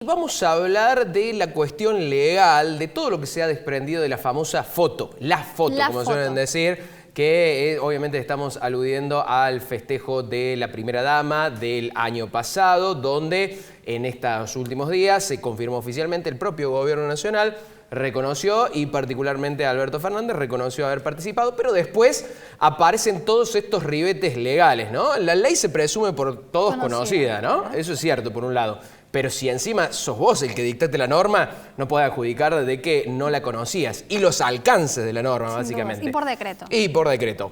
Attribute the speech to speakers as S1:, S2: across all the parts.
S1: Vamos a hablar de la cuestión legal, de todo lo que se ha desprendido de la famosa foto, como suelen decir, que obviamente estamos aludiendo al festejo de la primera dama del año pasado, donde en estos últimos días se confirmó oficialmente, el propio gobierno nacional reconoció, y particularmente Alberto Fernández reconoció haber participado, pero después aparecen todos estos ribetes legales, ¿no? La ley se presume por todos conocida, ¿no? Eso es cierto, por un lado. Pero si encima sos vos el que dictaste la norma, no podés adjudicar de que no la conocías. Y los alcances de la norma, básicamente.
S2: Y por decreto.
S1: Y por decreto.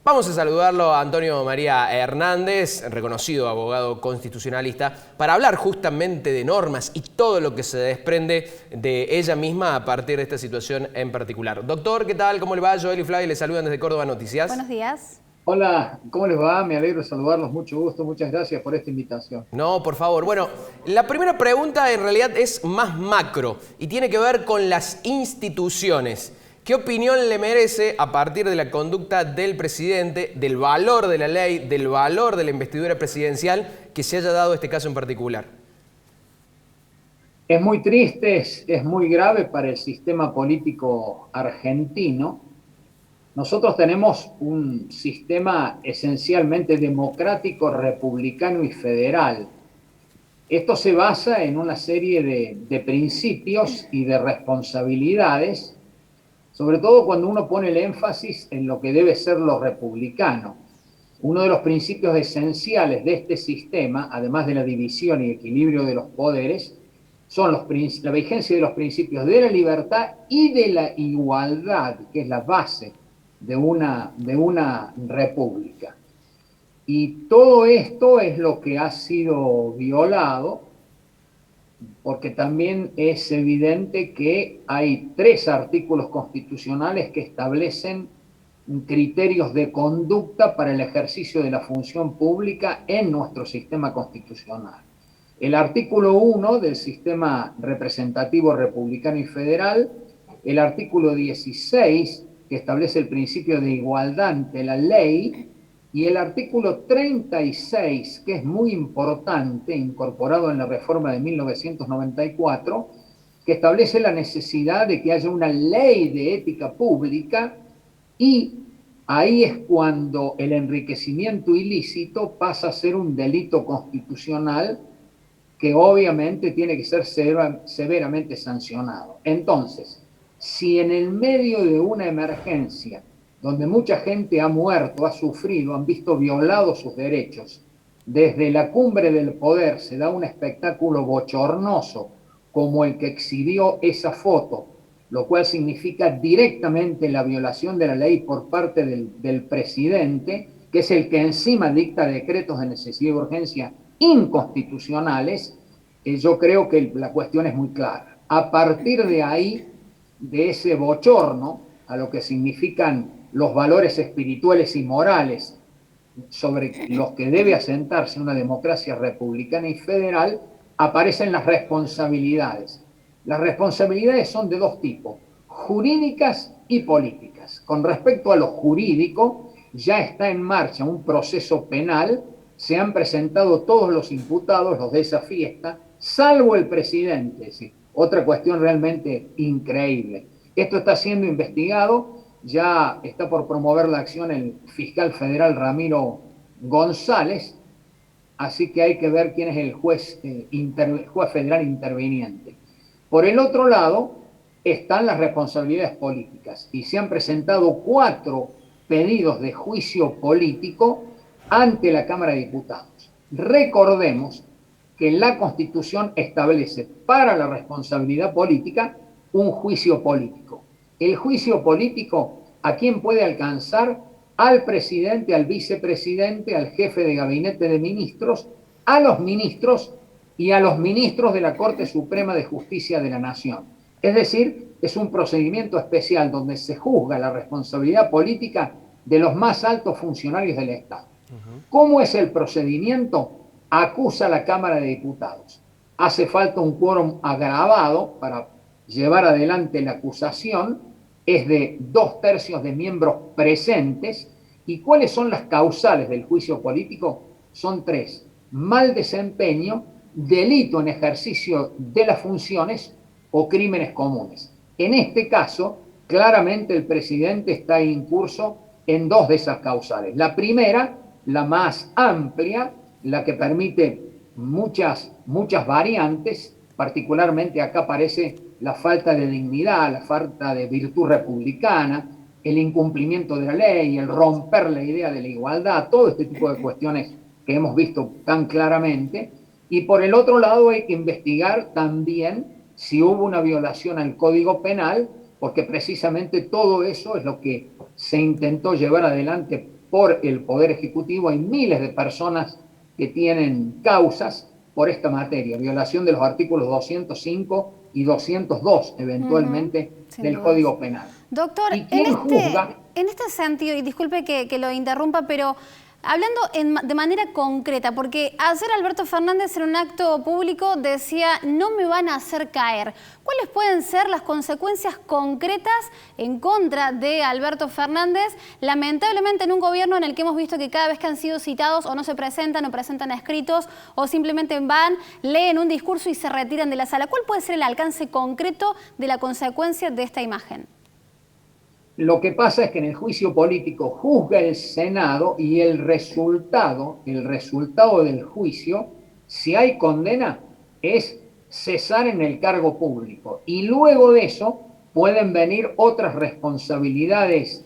S1: Vamos a saludarlo a Antonio María Hernández, reconocido abogado constitucionalista, para hablar justamente de normas y todo lo que se desprende de ella misma a partir de esta situación en particular. Doctor, ¿qué tal? ¿Cómo le va? Joel y Flavia le saludan desde Córdoba Noticias.
S2: Buenos días.
S3: Hola, ¿cómo les va? Me alegro de saludarlos, mucho gusto, muchas gracias por esta invitación.
S1: No, por favor. Bueno, la primera pregunta en realidad es más macro y tiene que ver con las instituciones. ¿Qué opinión le merece a partir de la conducta del presidente, del valor de la ley, del valor de la investidura presidencial que se haya dado este caso en particular?
S3: Es muy triste, es muy grave para el sistema político argentino. Nosotros tenemos un sistema esencialmente democrático, republicano y federal. Esto se basa en una serie de principios y de responsabilidades, sobre todo cuando uno pone el énfasis en lo que debe ser lo republicano. Uno de los principios esenciales de este sistema, además de la división y equilibrio de los poderes, son la vigencia de los principios de la libertad y de la igualdad, que es la base de una república. Y todo esto es lo que ha sido violado, porque también es evidente que hay 3 artículos constitucionales que establecen criterios de conducta para el ejercicio de la función pública en nuestro sistema constitucional. El artículo 1 del sistema representativo republicano y federal, el artículo 16, que establece el principio de igualdad ante la ley, y el artículo 36, que es muy importante, incorporado en la reforma de 1994, que establece la necesidad de que haya una ley de ética pública, y ahí es cuando el enriquecimiento ilícito pasa a ser un delito constitucional que obviamente tiene que ser severamente sancionado. Entonces, si en el medio de una emergencia donde mucha gente ha muerto, ha sufrido, han visto violados sus derechos, desde la cumbre del poder se da un espectáculo bochornoso como el que exhibió esa foto, lo cual significa directamente la violación de la ley por parte del presidente, que es el que encima dicta decretos de necesidad y urgencia inconstitucionales. Yo creo que la cuestión es muy clara. A partir de ahí, de ese bochorno, a lo que significan los valores espirituales y morales sobre los que debe asentarse una democracia republicana y federal, aparecen las responsabilidades. Las responsabilidades son de 2 tipos, jurídicas y políticas. Con respecto a lo jurídico, ya está en marcha un proceso penal, se han presentado todos los imputados, los de esa fiesta, salvo el presidente. ¿Sí? Otra cuestión realmente increíble. Esto está siendo investigado, ya está por promover la acción el fiscal federal Ramiro González, así que hay que ver quién es el juez federal interviniente. Por el otro lado, están las responsabilidades políticas y se han presentado 4 pedidos de juicio político ante la Cámara de Diputados. Recordemos que la Constitución establece para la responsabilidad política un juicio político. El juicio político, ¿a quién puede alcanzar? Al presidente, al vicepresidente, al jefe de gabinete de ministros, a los ministros y a los ministros de la Corte Suprema de Justicia de la Nación. Es decir, es un procedimiento especial donde se juzga la responsabilidad política de los más altos funcionarios del Estado. ¿Cómo es el procedimiento? Acusa a la Cámara de Diputados. Hace falta un quórum agravado para llevar adelante la acusación, es de 2/3 de miembros presentes. ¿Y cuáles son las causales del juicio político? Son 3. Mal desempeño, delito en ejercicio de las funciones o crímenes comunes. En este caso, claramente el presidente está incurso en dos de esas causales. La primera, la más amplia, la que permite muchas variantes, particularmente acá aparece la falta de dignidad, la falta de virtud republicana, el incumplimiento de la ley, el romper la idea de la igualdad, todo este tipo de cuestiones que hemos visto tan claramente. Y por el otro lado hay que investigar también si hubo una violación al Código Penal, porque precisamente todo eso es lo que se intentó llevar adelante por el Poder Ejecutivo. Hay miles de personas que tienen causas por esta materia, violación de los artículos 205 y 202 eventualmente del Código Penal.
S2: Doctor,
S3: ¿Y quién juzga?
S2: En este sentido, y disculpe que lo interrumpa, pero hablando de manera concreta, porque ayer Alberto Fernández en un acto público decía, no me van a hacer caer. ¿Cuáles pueden ser las consecuencias concretas en contra de Alberto Fernández? Lamentablemente en un gobierno en el que hemos visto que cada vez que han sido citados o no se presentan o presentan escritos o simplemente van, leen un discurso y se retiran de la sala. ¿Cuál puede ser el alcance concreto de la consecuencia de esta imagen?
S3: Lo que pasa es que en el juicio político juzga el Senado y el resultado del juicio, si hay condena, es cesar en el cargo público. Y luego de eso pueden venir otras responsabilidades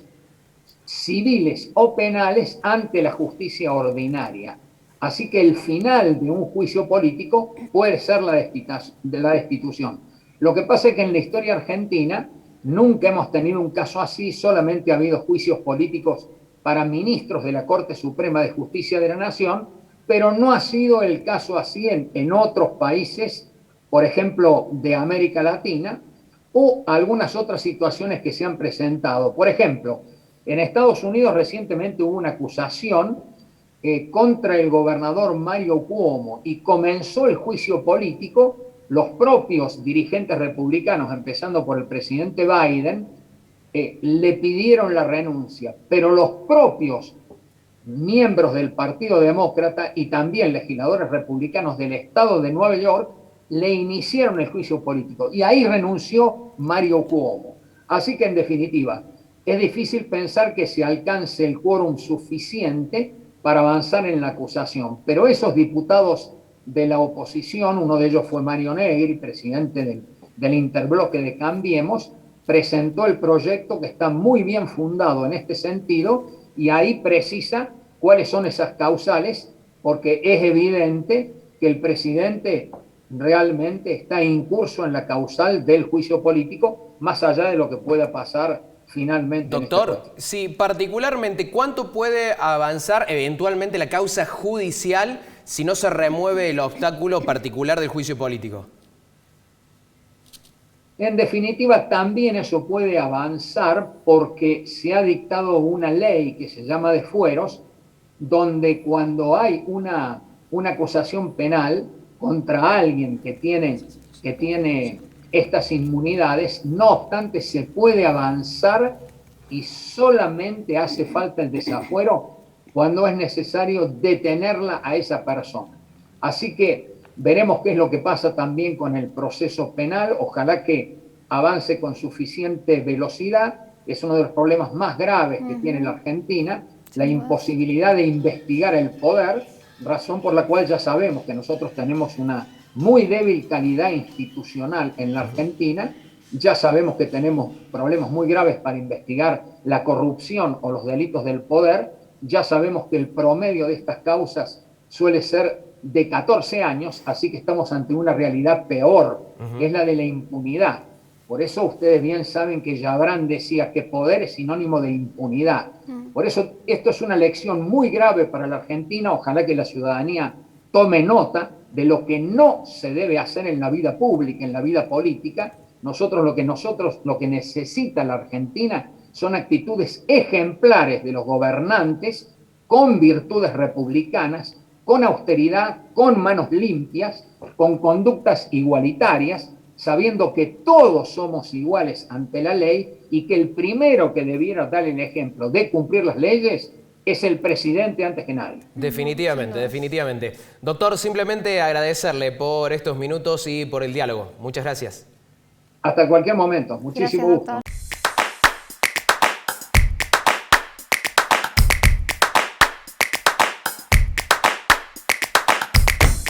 S3: civiles o penales ante la justicia ordinaria. Así que el final de un juicio político puede ser la destitución. Lo que pasa es que en la historia argentina nunca hemos tenido un caso así, solamente ha habido juicios políticos para ministros de la Corte Suprema de Justicia de la Nación, pero no ha sido el caso así en otros países, por ejemplo, de América Latina, o algunas otras situaciones que se han presentado. Por ejemplo, en Estados Unidos recientemente hubo una acusación contra el gobernador Mario Cuomo y comenzó el juicio político. Los propios dirigentes republicanos, empezando por el presidente Biden, le pidieron la renuncia, pero los propios miembros del Partido Demócrata y también legisladores republicanos del estado de Nueva York le iniciaron el juicio político y ahí renunció Mario Cuomo. Así que en definitiva, es difícil pensar que se alcance el quórum suficiente para avanzar en la acusación, pero esos diputados de la oposición, uno de ellos fue Mario Negri, presidente del Interbloque de Cambiemos, presentó el proyecto que está muy bien fundado en este sentido y ahí precisa cuáles son esas causales, porque es evidente que el presidente realmente está incurso en la causal del juicio político, más allá de lo que pueda pasar finalmente.
S1: Doctor, sí, particularmente, ¿cuánto puede avanzar eventualmente la causa judicial si no se remueve el obstáculo particular del juicio político?
S3: En definitiva, también eso puede avanzar porque se ha dictado una ley que se llama de fueros, donde cuando hay una acusación penal contra alguien que tiene estas inmunidades, no obstante se puede avanzar y solamente hace falta el desafuero cuando es necesario detenerla a esa persona. Así que veremos qué es lo que pasa también con el proceso penal. Ojalá que avance con suficiente velocidad. Es uno de los problemas más graves que tiene la Argentina, la imposibilidad de investigar el poder, razón por la cual ya sabemos que nosotros tenemos una muy débil calidad institucional en la Argentina. Ya sabemos que tenemos problemas muy graves para investigar la corrupción o los delitos del poder. Ya sabemos que el promedio de estas causas suele ser de 14 años, así que estamos ante una realidad peor, que es la de la impunidad. Por eso ustedes bien saben que Jabrán decía que poder es sinónimo de impunidad. Por eso esto es una lección muy grave para la Argentina. Ojalá que la ciudadanía tome nota de lo que no se debe hacer en la vida pública, en la vida política. Lo que necesita la Argentina son actitudes ejemplares de los gobernantes, con virtudes republicanas, con austeridad, con manos limpias, con conductas igualitarias, sabiendo que todos somos iguales ante la ley y que el primero que debiera dar el ejemplo de cumplir las leyes es el presidente antes que nadie.
S1: Definitivamente, definitivamente. Doctor, simplemente agradecerle por estos minutos y por el diálogo. Muchas gracias.
S3: Hasta cualquier momento. Muchísimo gusto.